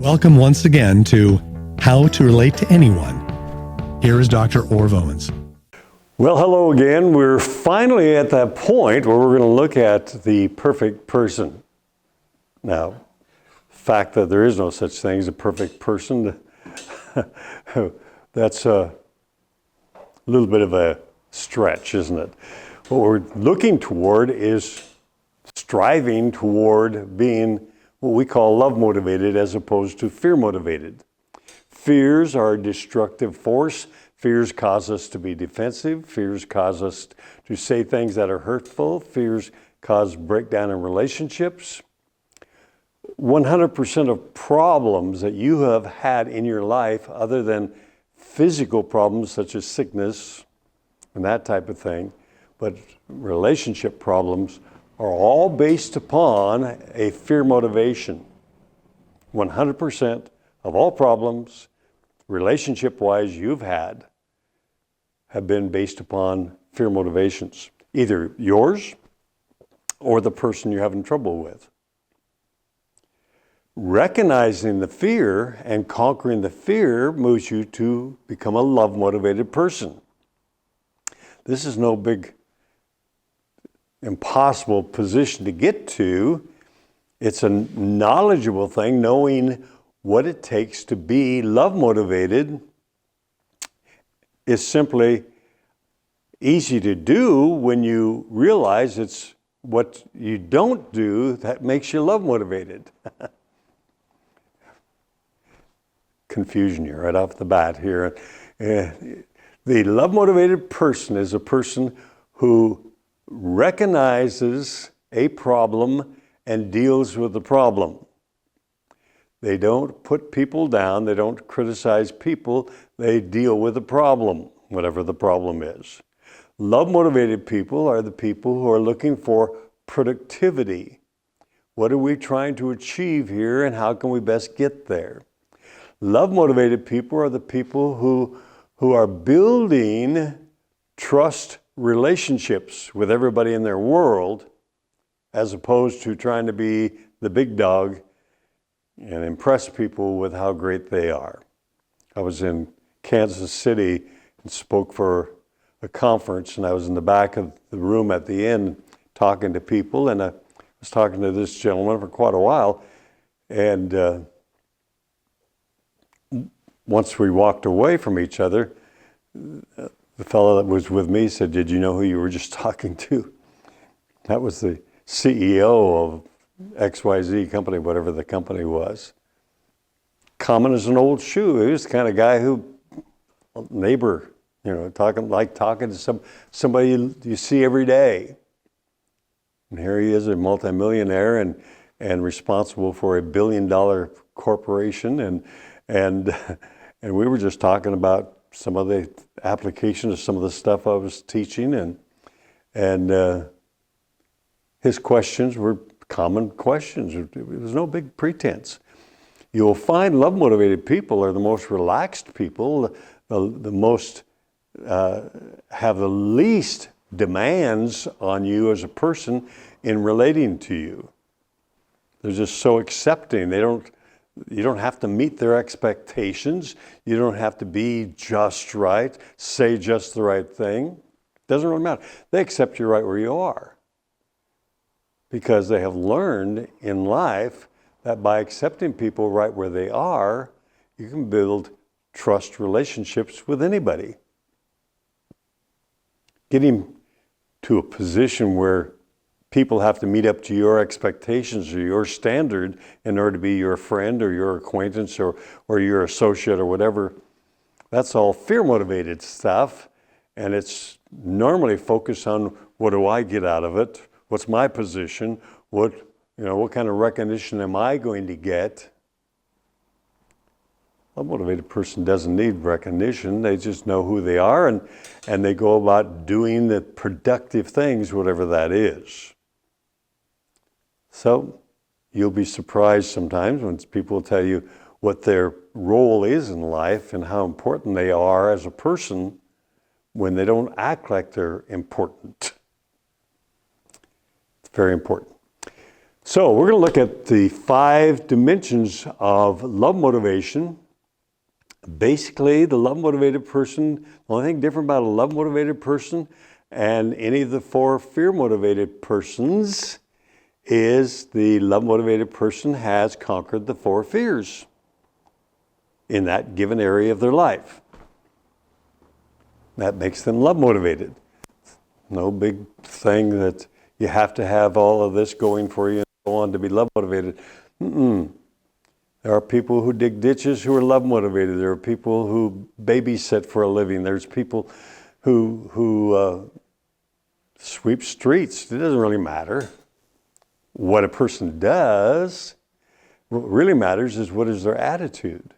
Welcome once again to How to Relate to Anyone. Here is Dr. Orv Owens. Well, hello again. We're finally at that point where we're going to look at the perfect person. Now, the fact that there is no such thing as a perfect person, that's a little bit of a stretch, isn't it? What we're looking toward is striving toward being what we call love motivated as opposed to fear motivated. Fears are a destructive force. Fears cause us to be defensive. Fears cause us to say things that are hurtful. Fears cause breakdown in relationships. 100% of problems that you have had in your life, other than physical problems such as sickness and that type of thing, but relationship problems are all based upon a fear motivation. 100% of all problems, relationship-wise, you've had have been based upon fear motivations, either yours or the person you're having trouble with. Recognizing the fear and conquering the fear moves you to become a love-motivated person. This is no big impossible position to get to. It's a knowledgeable thing, knowing what it takes to be love motivated is simply easy to do when you realize it's what you don't do that makes you love motivated. Confusion here right off the bat here. The love motivated person is a person who recognizes a problem and deals with the problem. They don't put people down, they don't criticize people, they deal with the problem, whatever the problem is. Love-motivated people are the people who are looking for productivity. What are we trying to achieve here and how can we best get there? Love-motivated people are the people who are building trust relationships with everybody in their world, as opposed to trying to be the big dog and impress people with how great they are. I was in Kansas City and spoke for a conference, and I was in the back of the room at the end talking to people, and I was talking to this gentleman for quite a while, and once we walked away from each other, the fellow that was with me said, "Did you know who you were just talking to?" That was the CEO of XYZ company, whatever the company was. Common as an old shoe. He was the kind of guy who, neighbor, talking to somebody you see every day. And here he is, a multimillionaire and responsible for a $1 billion corporation. And we were just talking about some of the application of some of the stuff I was teaching, and his questions were common questions. It was no big pretense. You'll find love-motivated people are the most relaxed people, the most have the least demands on you as a person in relating to you. They're just so accepting. You don't have to meet their expectations. You don't have to be just right, say just the right thing. Doesn't really matter. They accept you right where you are, because they have learned in life that by accepting people right where they are, you can build trust relationships with anybody. Getting to a position where people have to meet up to your expectations or your standard in order to be your friend or your acquaintance or your associate or whatever, that's all fear-motivated stuff, and it's normally focused on what do I get out of it? What's my position? What kind of recognition am I going to get? A motivated person doesn't need recognition. They just know who they are, and they go about doing the productive things, whatever that is. So you'll be surprised sometimes when people tell you what their role is in life and how important they are as a person when they don't act like they're important. It's very important. So we're going to look at the 5 dimensions of love motivation. Basically, the love motivated person, the only thing different about a love motivated person and any of the 4 fear motivated persons is the love motivated person has conquered the 4 fears in that given area of their life. That makes them love motivated. No big thing that you have to have all of this going for you and go on to be love motivated. There are people who dig ditches who are love motivated. There are people who babysit for a living. There's people who sweep streets. It doesn't really matter what a person does. What really matters is what is their attitude.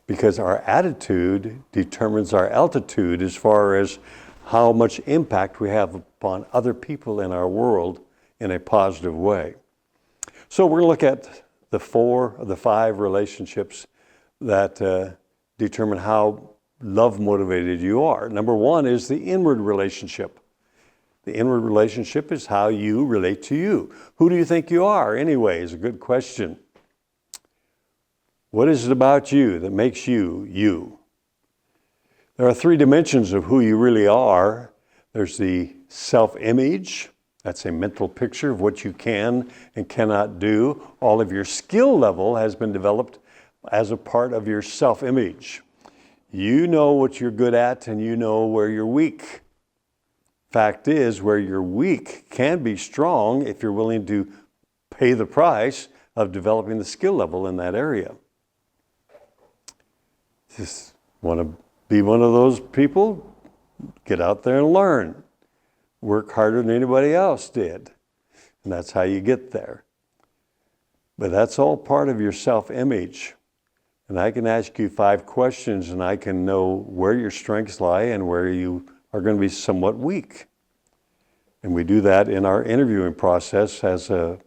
Because our attitude determines our altitude as far as how much impact we have upon other people in our world in a positive way. So we're going to look at the 4 of the 5 relationships that determine how love motivated you are. Number 1 is the inward relationship. The inward relationship is how you relate to you. Who do you think you are anyway is a good question. What is it about you that makes you, you? There are 3 dimensions of who you really are. There's the self-image. That's a mental picture of what you can and cannot do. All of your skill level has been developed as a part of your self-image. You know what you're good at and you know where you're weak. Fact is, where you're weak can be strong if you're willing to pay the price of developing the skill level in that area. Just want to be one of those people? Get out there and learn. Work harder than anybody else did. And that's how you get there. But that's all part of your self-image. And I can ask you 5 questions and I can know where your strengths lie and where you are going to be somewhat weak. And we do that in our interviewing process as a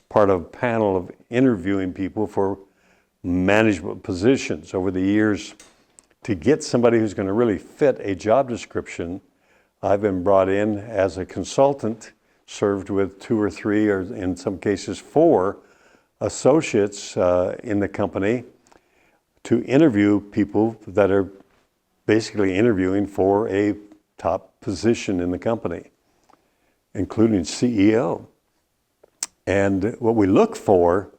part of a panel of interviewing people for management positions. Over the years, to get somebody who's going to really fit a job description, I've been brought in as a consultant, served with 2 or 3, or in some cases 4 associates in the company to interview people that are basically interviewing for a top position in the company, including CEO. And what we look for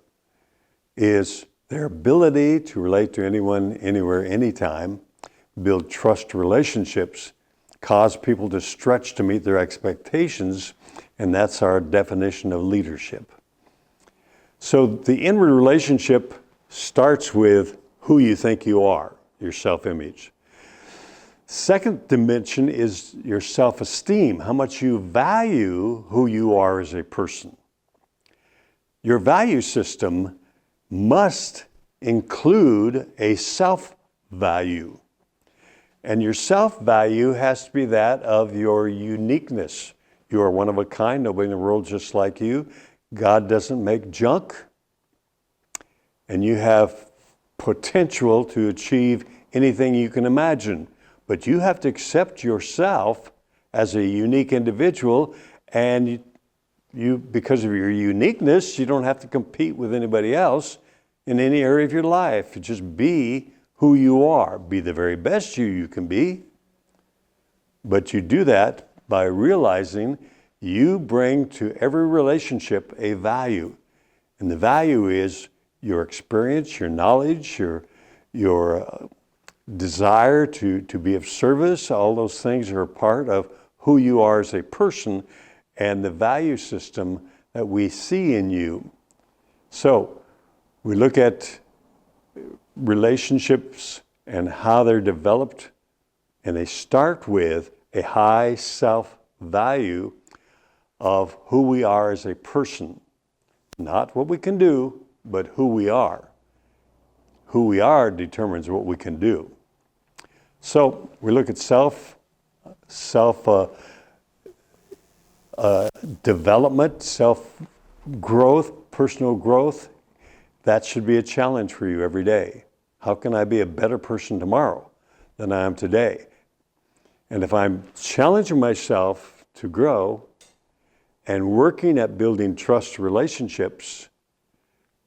is their ability to relate to anyone, anywhere, anytime, build trust relationships, cause people to stretch to meet their expectations, and that's our definition of leadership. So the inward relationship starts with who you think you are, your self-image. Second dimension is your self-esteem, how much you value who you are as a person. Your value system must include a self-value. And your self-value has to be that of your uniqueness. You are one of a kind, nobody in the world just like you. God doesn't make junk. And you have potential to achieve anything you can imagine. But you have to accept yourself as a unique individual, and you, because of your uniqueness, you don't have to compete with anybody else in any area of your life. Just be who you are. Be the very best you can be. But you do that by realizing you bring to every relationship a value. And the value is your experience, your knowledge, your desire to be of service. All those things are a part of who you are as a person and the value system that we see in you. So we look at relationships and how they're developed, and they start with a high self-value of who we are as a person. Not what we can do, but who we are. Who we are determines what we can do. So we look at development, self-growth, personal growth. That should be a challenge for you every day. How can I be a better person tomorrow than I am today? And if I'm challenging myself to grow and working at building trust relationships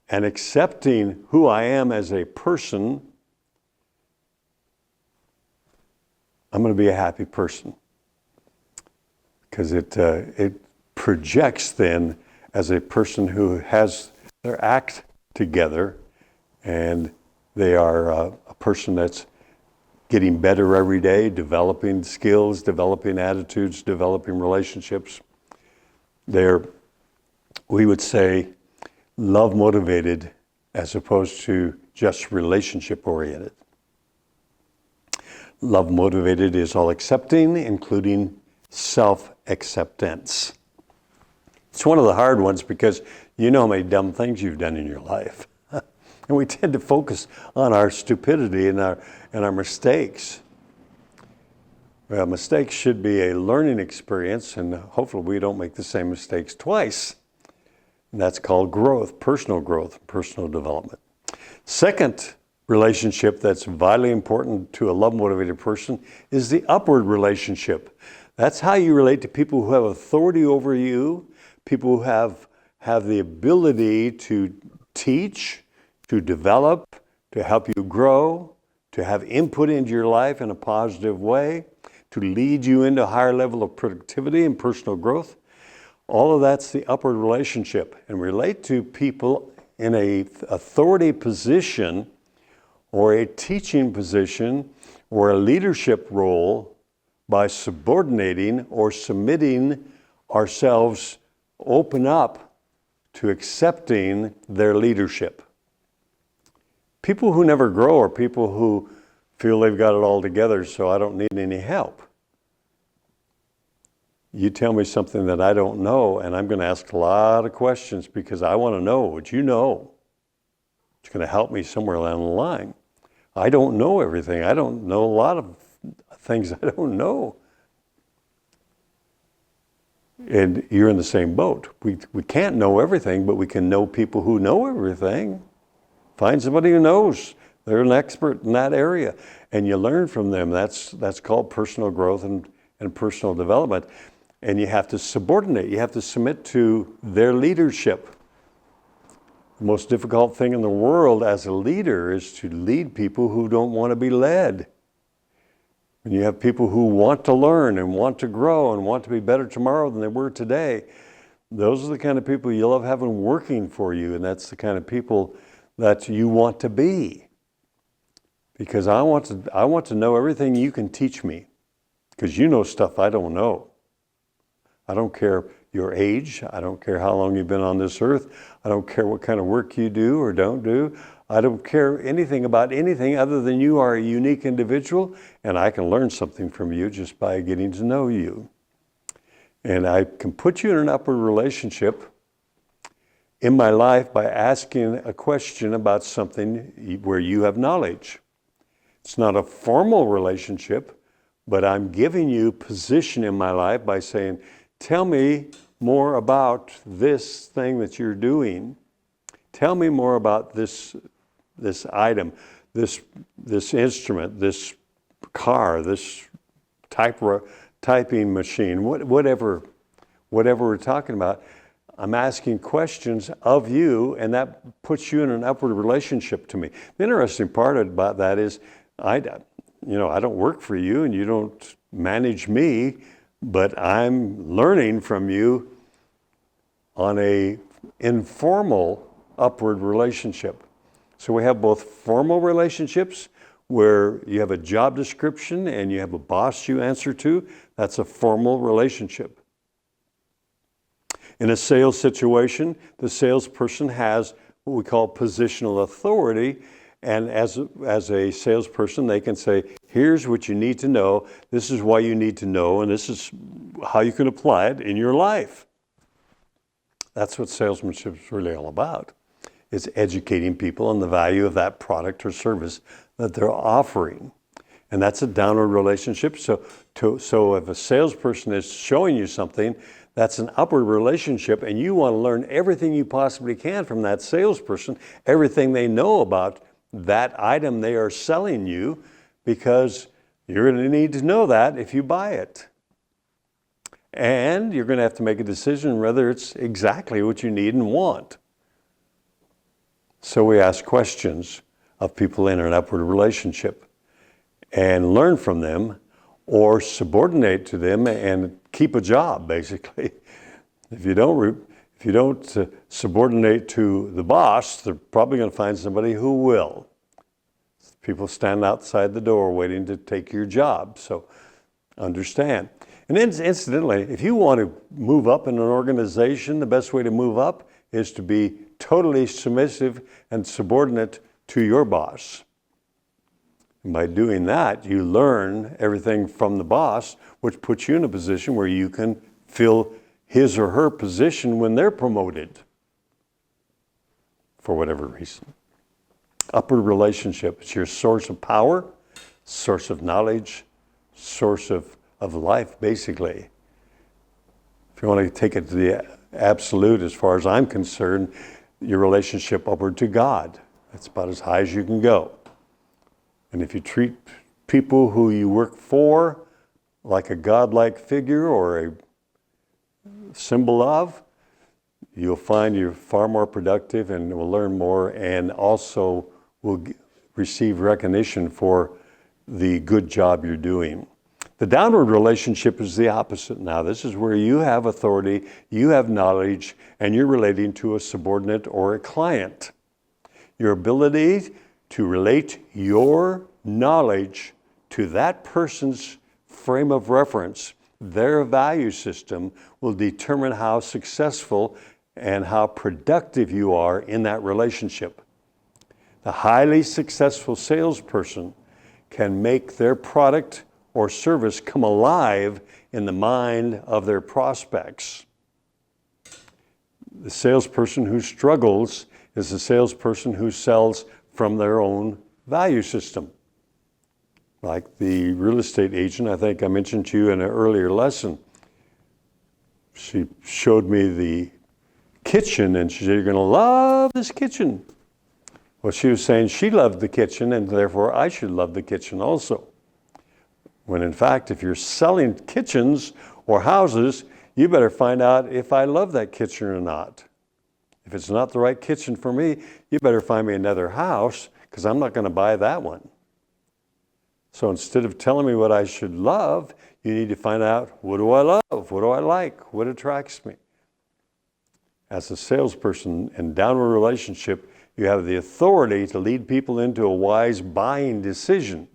and accepting who I am as a person, I'm going to be a happy person. Because it projects then as a person who has their act together, and they are a person that's getting better every day, developing skills, developing attitudes, developing relationships. They're, we would say, love motivated as opposed to just relationship oriented. Love motivated is all accepting, including self-acceptance. It's one of the hard ones because you know how many dumb things you've done in your life. And we tend to focus on our stupidity and our mistakes. Well, mistakes should be a learning experience, and hopefully we don't make the same mistakes twice. And that's called growth, personal development. Second relationship that's vitally important to a love-motivated person is the upward relationship. That's how you relate to people who have authority over you, people who have the ability to teach, to develop, to help you grow, to have input into your life in a positive way, to lead you into a higher level of productivity and personal growth. All of that's the upward relationship. And relate to people in a authority position or a teaching position or a leadership role by subordinating or submitting ourselves, open up to accepting their leadership. People who never grow are people who feel they've got it all together, so I don't need any help. You tell me something that I don't know, and I'm going to ask a lot of questions because I want to know what you know. It's going to help me somewhere along the line. I don't know everything. I don't know a lot of things I don't know. And you're in the same boat. We can't know everything, but we can know people who know everything. Find somebody who knows. They're an expert in that area. And you learn from them. That's called personal growth and personal development. And you have to subordinate. You have to submit to their leadership. The most difficult thing in the world as a leader is to lead people who don't want to be led. When you have people who want to learn and want to grow and want to be better tomorrow than they were today, those are the kind of people you love having working for you, and that's the kind of people that you want to be. Because I want to know everything you can teach me, because you know stuff I don't know. I don't care your age. I don't care how long you've been on this earth. I don't care what kind of work you do or don't do. I don't care anything about anything other than you are a unique individual, and I can learn something from you just by getting to know you. And I can put you in an upward relationship in my life by asking a question about something where you have knowledge. It's not a formal relationship, but I'm giving you position in my life by saying, tell me more about this thing that you're doing. Tell me more about this item, this instrument, this car, this typing machine, whatever we're talking about. I'm asking questions of you, and that puts you in an upward relationship to me. The interesting part about that is, I don't work for you, and you don't manage me, but I'm learning from you on a informal upward relationship. So we have both formal relationships where you have a job description and you have a boss you answer to. That's a formal relationship. In a sales situation, the salesperson has what we call positional authority. And as a salesperson, they can say, here's what you need to know, this is why you need to know, and this is how you can apply it in your life. That's what salesmanship is really all about. It's educating people on the value of that product or service that they're offering. And that's a downward relationship. So if a salesperson is showing you something, that's an upward relationship, and you want to learn everything you possibly can from that salesperson, everything they know about that item they are selling you, because you're going to need to know that if you buy it. And you're going to have to make a decision whether it's exactly what you need and want. So we ask questions of people in an upward relationship and learn from them, or subordinate to them and keep a job, basically. If you don't subordinate to the boss, they're probably going to find somebody who will. People stand outside the door waiting to take your job, so understand. And incidentally, if you want to move up in an organization, the best way to move up is to be totally submissive and subordinate to your boss. And by doing that, you learn everything from the boss, which puts you in a position where you can fill his or her position when they're promoted, for whatever reason. Upward relationship is your source of power, source of knowledge, source of life, basically. If you want to take it to the absolute, as far as I'm concerned, your relationship upward to God. That's about as high as you can go. And if you treat people who you work for like a godlike figure or a symbol of, you'll find you're far more productive and will learn more, and also will receive recognition for the good job you're doing. The downward relationship is the opposite now. This is where you have authority, you have knowledge, and you're relating to a subordinate or a client. Your ability to relate your knowledge to that person's frame of reference, their value system, will determine how successful and how productive you are in that relationship. The highly successful salesperson can make their product or service come alive in the mind of their prospects. The salesperson who struggles is the salesperson who sells from their own value system. Like the real estate agent, I think I mentioned to you in an earlier lesson. She showed me the kitchen and she said, "You're going to love this kitchen." Well, she was saying she loved the kitchen and therefore I should love the kitchen also. When in fact, if you're selling kitchens or houses, you better find out if I love that kitchen or not. If it's not the right kitchen for me, you better find me another house, because I'm not going to buy that one. So instead of telling me what I should love, you need to find out, what do I love? What do I like? What attracts me? As a salesperson in downward relationship, you have the authority to lead people into a wise buying decision.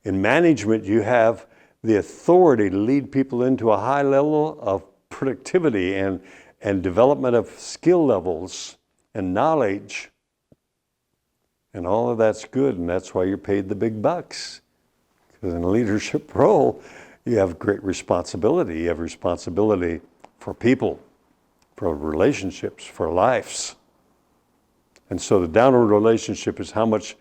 In management, you have the authority to lead people into a high level of productivity and development of skill levels and knowledge. And all of that's good, and that's why you're paid the big bucks. Because in a leadership role, you have great responsibility. You have responsibility for people, for relationships, for lives. And so the downward relationship is how much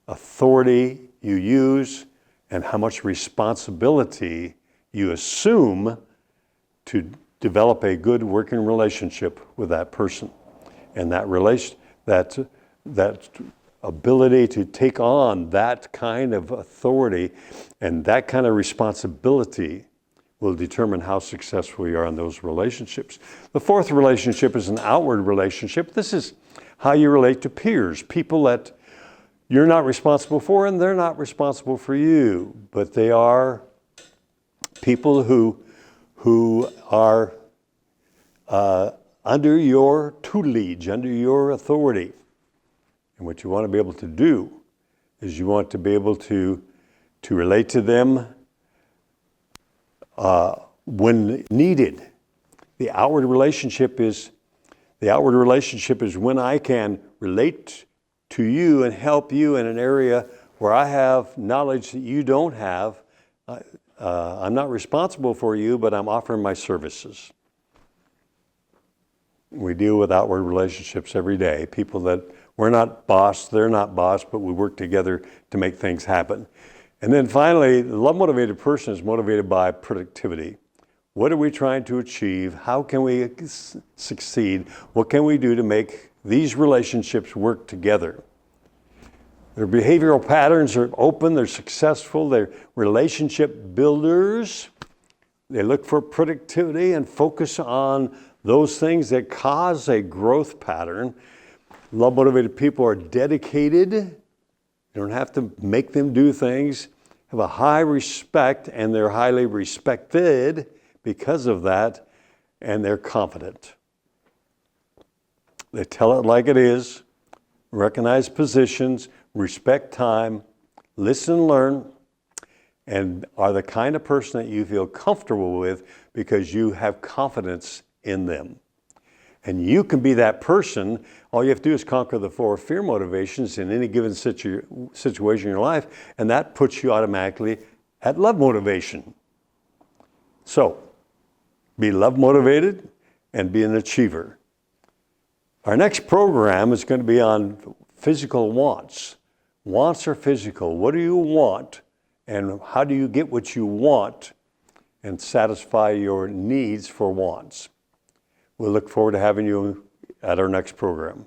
authority you use and how much responsibility you assume to develop a good working relationship with that person. And that ability to take on that kind of authority and that kind of responsibility will determine how successful you are in those relationships. The fourth relationship is an outward relationship. This is how you relate to peers, people that you're not responsible for and they're not responsible for you, but they are people who are under your tutelage, under your authority. And what you want to be able to do is you want to be able to relate to them when needed. The outward relationship is when I can relate to you and help you in an area where I have knowledge that you don't have. I'm not responsible for you, but I'm offering my services. We deal with outward relationships every day. People that we're not boss, they're not boss, but we work together to make things happen. And then finally, the love-motivated person is motivated by productivity. What are we trying to achieve? How can we succeed? What can we do to make these relationships work together? Their behavioral patterns are open, they're successful, they're relationship builders. They look for productivity and focus on those things that cause a growth pattern. Love motivated people are dedicated. You don't have to make them do things. Have a high respect, and they're highly respected because of that, and they're confident. They tell it like it is, recognize positions, respect time, listen and learn, and are the kind of person that you feel comfortable with because you have confidence in them. And you can be that person. All you have to do is conquer the 4 fear motivations in any given situation in your life, and that puts you automatically at love motivation. So, be love motivated and be an achiever. Our next program is going to be on physical wants. Wants are physical. What do you want? And how do you get what you want and satisfy your needs for wants? We'll look forward to having you at our next program.